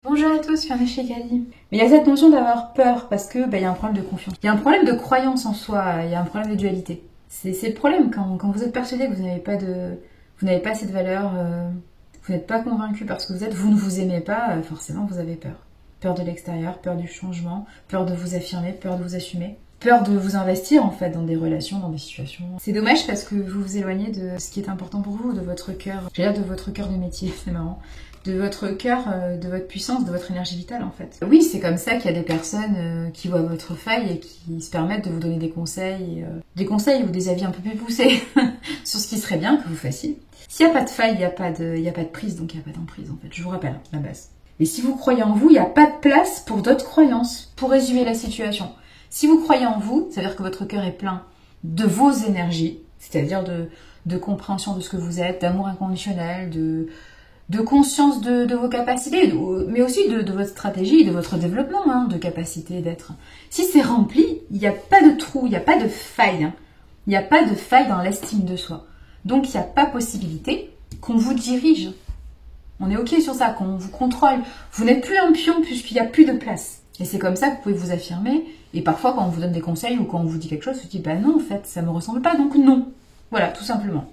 Bonjour à tous, je suis chez Kali. Mais il y a cette notion d'avoir peur parce que il y a un problème de confiance. Il y a un problème de croyance en soi, il y a un problème de dualité. C'est le problème quand vous êtes persuadé que vous n'avez pas assez de valeur, vous n'êtes pas convaincu parce que vous ne vous aimez pas, forcément vous avez peur. Peur de l'extérieur, peur du changement, peur de vous affirmer, peur de vous assumer. Peur de vous investir en fait dans des relations, dans des situations. C'est dommage parce que vous vous éloignez de ce qui est important pour vous, de votre cœur, j'allais dire de votre cœur de métier, c'est marrant, de votre cœur, de votre puissance, de votre énergie vitale en fait. Oui, c'est comme ça qu'il y a des personnes qui voient votre faille et qui se permettent de vous donner des conseils ou des avis un peu plus poussés sur ce qui serait bien que vous fassiez. S'il n'y a pas de faille, il n'y a pas de prise, donc il n'y a pas d'emprise en fait, je vous rappelle, la base. Et si vous croyez en vous, il n'y a pas de place pour d'autres croyances, pour résumer la situation. Si vous croyez en vous, ça veut dire que votre cœur est plein de vos énergies, c'est-à-dire de compréhension de ce que vous êtes, d'amour inconditionnel, de conscience de vos capacités, mais aussi de votre stratégie, de votre développement, hein, de capacité d'être. Si c'est rempli, il n'y a pas de trou, il n'y a pas de faille. Hein. Il n'y a pas de faille dans l'estime de soi. Donc il n'y a pas possibilité qu'on vous dirige. On est OK sur ça, qu'on vous contrôle. Vous n'êtes plus un pion puisqu'il n'y a plus de place. Et c'est comme ça que vous pouvez vous affirmer. Et parfois, quand on vous donne des conseils ou quand on vous dit quelque chose, vous dites, bah non, en fait, ça me ressemble pas, donc non. Voilà, tout simplement.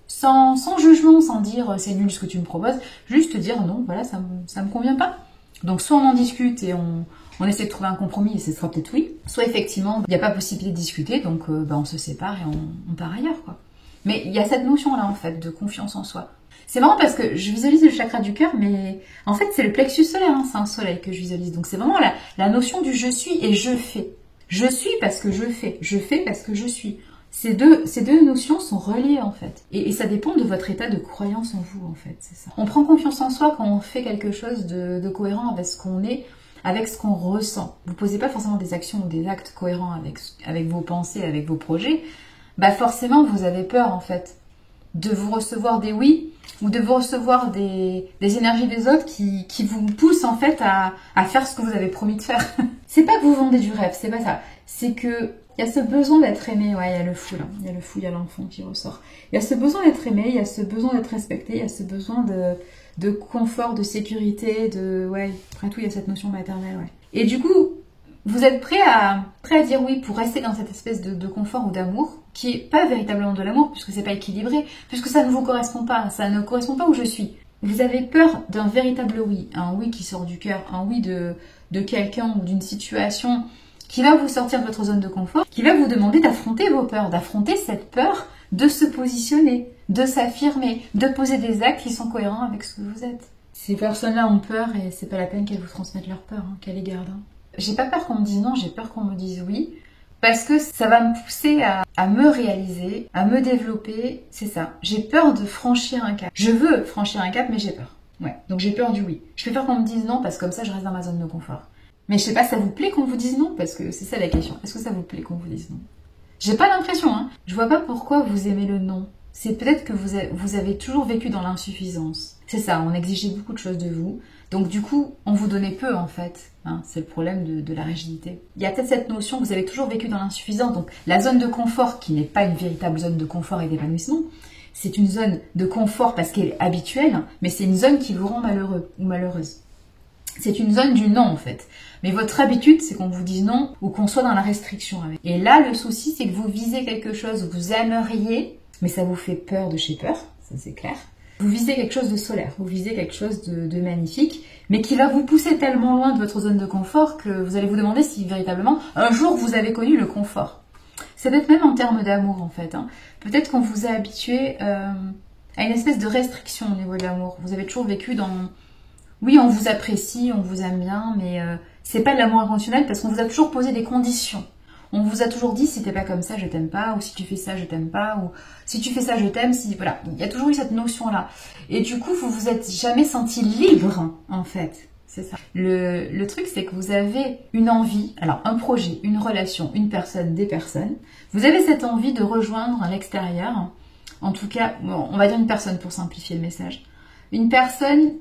Sans jugement, sans dire, c'est nul ce que tu me proposes, juste dire, non, voilà, ça me convient pas. Donc, soit on en discute et on essaie de trouver un compromis et ce sera peut-être oui. Soit, effectivement, il n'y a pas possibilité de discuter, donc on se sépare et on part ailleurs, quoi. Mais il y a cette notion-là, en fait, de confiance en soi. C'est marrant parce que je visualise le chakra du cœur, mais en fait, c'est le plexus solaire, hein, c'est un soleil que je visualise. Donc, c'est vraiment la notion du je suis et je fais. Je suis parce que je fais parce que je suis. Ces deux notions sont reliées, en fait. Et ça dépend de votre état de croyance en vous, en fait, c'est ça. On prend confiance en soi quand on fait quelque chose de cohérent avec ce qu'on est, avec ce qu'on ressent. Vous posez pas forcément des actions ou des actes cohérents avec vos pensées, avec vos projets. Bah, forcément, vous avez peur, en fait, de vous recevoir des oui ou de vous recevoir des énergies des autres qui vous poussent en fait à faire ce que vous avez promis de faire. C'est pas que vous vendez du rêve, c'est pas ça. C'est que il y a ce besoin d'être aimé, ouais, il y a le fou là, il y a le fou, il y a l'enfant qui ressort. Il y a ce besoin d'être aimé, il y a ce besoin d'être respecté, il y a ce besoin de confort, de sécurité, après tout il y a cette notion maternelle, ouais. Et du coup, vous êtes prêt à dire oui pour rester dans cette espèce de confort ou d'amour qui est pas véritablement de l'amour puisque c'est pas équilibré, puisque ça ne vous correspond pas, ça ne correspond pas où je suis. Vous avez peur d'un véritable oui, un oui qui sort du cœur, un oui de quelqu'un ou d'une situation qui va vous sortir de votre zone de confort, qui va vous demander d'affronter vos peurs, d'affronter cette peur, de se positionner, de s'affirmer, de poser des actes qui sont cohérents avec ce que vous êtes. Ces personnes-là ont peur et c'est pas la peine qu'elles vous transmettent leur peur, hein, qu'elles les gardent. Hein. J'ai pas peur qu'on me dise non, j'ai peur qu'on me dise oui, parce que ça va me pousser à me réaliser, à me développer, c'est ça. J'ai peur de franchir un cap. Je veux franchir un cap, mais j'ai peur. Ouais, donc j'ai peur du oui. Je préfère qu'on me dise non, parce que comme ça, je reste dans ma zone de confort. Mais je sais pas, ça vous plaît qu'on vous dise non? Parce que c'est ça la question. Est-ce que ça vous plaît qu'on vous dise non? J'ai pas l'impression, hein. Je vois pas pourquoi vous aimez le non. C'est peut-être que vous avez toujours vécu dans l'insuffisance. C'est ça, on exigeait beaucoup de choses de vous. Donc du coup, on vous donnait peu en fait. Hein, c'est le problème de la rigidité. Il y a peut-être cette notion que vous avez toujours vécu dans l'insuffisance. Donc la zone de confort, qui n'est pas une véritable zone de confort et d'épanouissement, c'est une zone de confort parce qu'elle est habituelle, mais c'est une zone qui vous rend malheureux ou malheureuse. C'est une zone du non en fait. Mais votre habitude, c'est qu'on vous dise non ou qu'on soit dans la restriction avec. Et là, le souci, c'est que vous visez quelque chose, vous aimeriez, mais ça vous fait peur de chez peur, ça c'est clair. Vous visez quelque chose de solaire, vous visez quelque chose de magnifique, mais qui va vous pousser tellement loin de votre zone de confort que vous allez vous demander si véritablement un jour vous avez connu le confort. C'est peut-être même en termes d'amour en fait. Hein. Peut-être qu'on vous a habitué à une espèce de restriction au niveau de l'amour. Vous avez toujours vécu dans... Oui, on vous apprécie, on vous aime bien, mais c'est pas de l'amour inconditionnel parce qu'on vous a toujours posé des conditions. On vous a toujours dit si t'es pas comme ça, je t'aime pas, ou si tu fais ça, je t'aime pas, ou si tu fais ça, je t'aime, si voilà. Il y a toujours eu cette notion-là. Et du coup, vous vous êtes jamais senti libre, en fait. C'est ça. Le truc, c'est que vous avez une envie, alors un projet, une relation, une personne, des personnes. Vous avez cette envie de rejoindre l'extérieur. En tout cas, bon, on va dire une personne pour simplifier le message. Une personne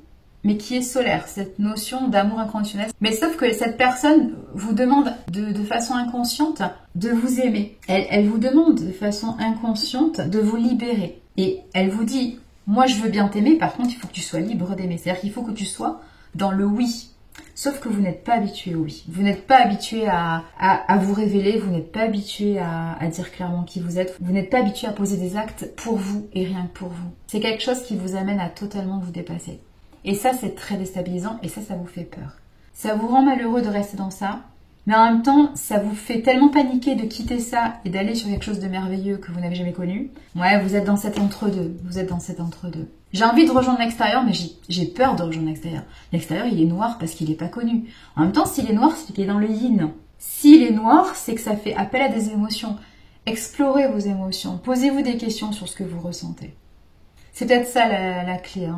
mais qui est solaire, cette notion d'amour inconditionnel. Mais sauf que cette personne vous demande de façon inconsciente de vous aimer. Elle vous demande de façon inconsciente de vous libérer. Et elle vous dit, moi je veux bien t'aimer, par contre il faut que tu sois libre d'aimer. C'est-à-dire qu'il faut que tu sois dans le oui. Sauf que vous n'êtes pas habitué au oui. Vous n'êtes pas habitué à vous révéler, vous n'êtes pas habitué à dire clairement qui vous êtes, vous n'êtes pas habitué à poser des actes pour vous et rien que pour vous. C'est quelque chose qui vous amène à totalement vous dépasser. Et ça, c'est très déstabilisant et ça vous fait peur. Ça vous rend malheureux de rester dans ça, mais en même temps, ça vous fait tellement paniquer de quitter ça et d'aller sur quelque chose de merveilleux que vous n'avez jamais connu. Ouais, vous êtes dans cet entre-deux. Vous êtes dans cet entre-deux. J'ai envie de rejoindre l'extérieur, mais j'ai peur de rejoindre l'extérieur. L'extérieur, il est noir parce qu'il n'est pas connu. En même temps, s'il est noir, c'est qu'il est dans le yin. S'il est noir, c'est que ça fait appel à des émotions. Explorez vos émotions. Posez-vous des questions sur ce que vous ressentez. C'est peut-être ça la clé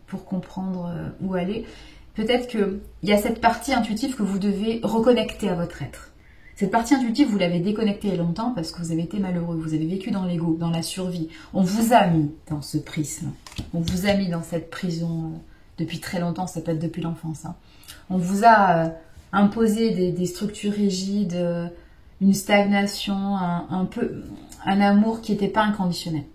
pour comprendre où aller. Peut-être qu'il y a cette partie intuitive que vous devez reconnecter à votre être. Cette partie intuitive, vous l'avez déconnectée il y a longtemps parce que vous avez été malheureux, vous avez vécu dans l'ego, dans la survie. On vous a mis dans ce prisme, on vous a mis dans cette prison depuis très longtemps, ça peut être depuis l'enfance. On vous a imposé des structures rigides, une stagnation, un amour qui n'était pas inconditionnel.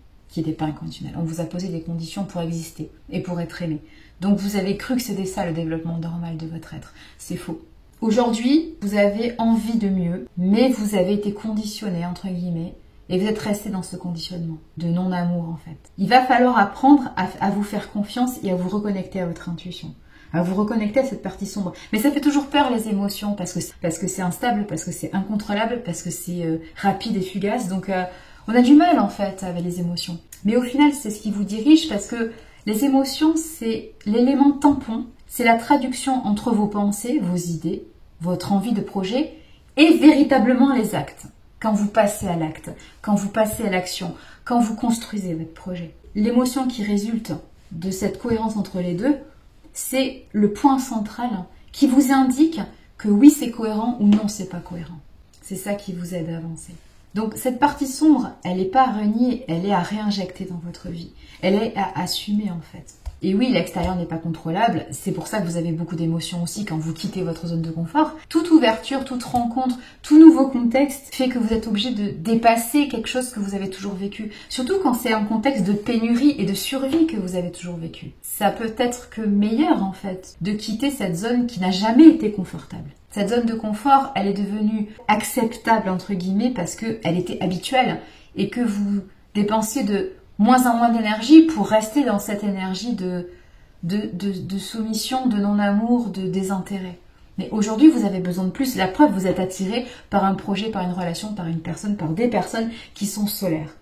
On vous a posé des conditions pour exister et pour être aimé. Donc vous avez cru que c'était ça le développement normal de votre être. C'est faux. Aujourd'hui, vous avez envie de mieux, mais vous avez été conditionné, entre guillemets, et vous êtes resté dans ce conditionnement de non-amour en fait. Il va falloir apprendre à vous faire confiance et à vous reconnecter à votre intuition, à vous reconnecter à cette partie sombre. Mais ça fait toujours peur les émotions parce que c'est instable, parce que c'est incontrôlable, parce que c'est rapide et fugace. Donc on a du mal en fait avec les émotions. Mais au final, c'est ce qui vous dirige parce que les émotions, c'est l'élément tampon, c'est la traduction entre vos pensées, vos idées, votre envie de projet et véritablement les actes. Quand vous passez à l'acte, quand vous passez à l'action, quand vous construisez votre projet. L'émotion qui résulte de cette cohérence entre les deux, c'est le point central qui vous indique que oui, c'est cohérent ou non, c'est pas cohérent. C'est ça qui vous aide à avancer. Donc cette partie sombre, elle n'est pas à renier, elle est à réinjecter dans votre vie. Elle est à assumer en fait. Et oui, l'extérieur n'est pas contrôlable, c'est pour ça que vous avez beaucoup d'émotions aussi quand vous quittez votre zone de confort. Toute ouverture, toute rencontre, tout nouveau contexte fait que vous êtes obligé de dépasser quelque chose que vous avez toujours vécu. Surtout quand c'est un contexte de pénurie et de survie que vous avez toujours vécu. Ça peut être que meilleur en fait de quitter cette zone qui n'a jamais été confortable. Cette zone de confort, elle est devenue acceptable entre guillemets parce qu'elle était habituelle et que vous dépensiez de moins en moins d'énergie pour rester dans cette énergie de soumission, de non-amour, de désintérêt. Mais aujourd'hui, vous avez besoin de plus. La preuve, vous êtes attiré par un projet, par une relation, par une personne, par des personnes qui sont solaires.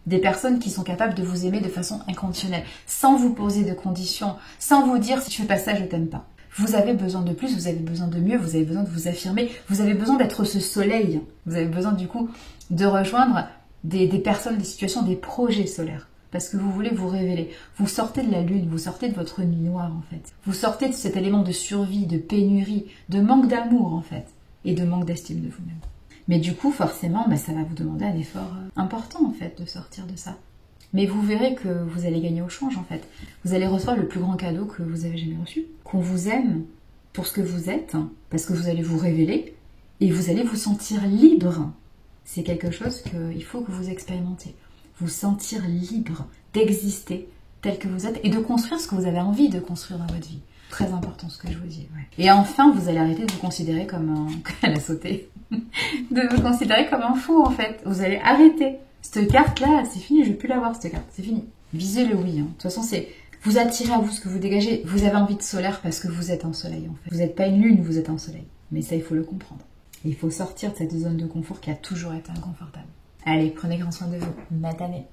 Des personnes qui sont capables de vous aimer de façon inconditionnelle, sans vous poser de conditions, sans vous dire si tu fais pas ça, je t'aime pas. Vous avez besoin de plus, vous avez besoin de mieux, vous avez besoin de vous affirmer, vous avez besoin d'être ce soleil. Vous avez besoin du coup de rejoindre des personnes, des situations, des projets solaires. Parce que vous voulez vous révéler. Vous sortez de la lune, vous sortez de votre nuit noire en fait. Vous sortez de cet élément de survie, de pénurie, de manque d'amour en fait. Et de manque d'estime de vous-même. Mais du coup, forcément, ça va vous demander un effort important en fait de sortir de ça. Mais vous verrez que vous allez gagner au change en fait. Vous allez recevoir le plus grand cadeau que vous avez jamais reçu. Qu'on vous aime pour ce que vous êtes, parce que vous allez vous révéler, et vous allez vous sentir libre. C'est quelque chose qu'il faut que vous expérimentez. Vous sentir libre d'exister tel que vous êtes et de construire ce que vous avez envie de construire dans votre vie. Très important ce que je vous dis. Ouais. Et enfin, vous allez arrêter de vous considérer comme un... Elle a sauté. De vous considérer comme un fou en fait. Vous allez arrêter. Cette carte-là, c'est fini, je ne vais plus l'avoir cette carte. C'est fini. Visez le oui. De toute façon, c'est... Vous attirez à vous ce que vous dégagez. Vous avez envie de solaire parce que vous êtes un soleil en fait. Vous n'êtes pas une lune, vous êtes un soleil. Mais ça, il faut le comprendre. Et il faut sortir de cette zone de confort qui a toujours été inconfortable. Allez, prenez grand soin de vous. Matane.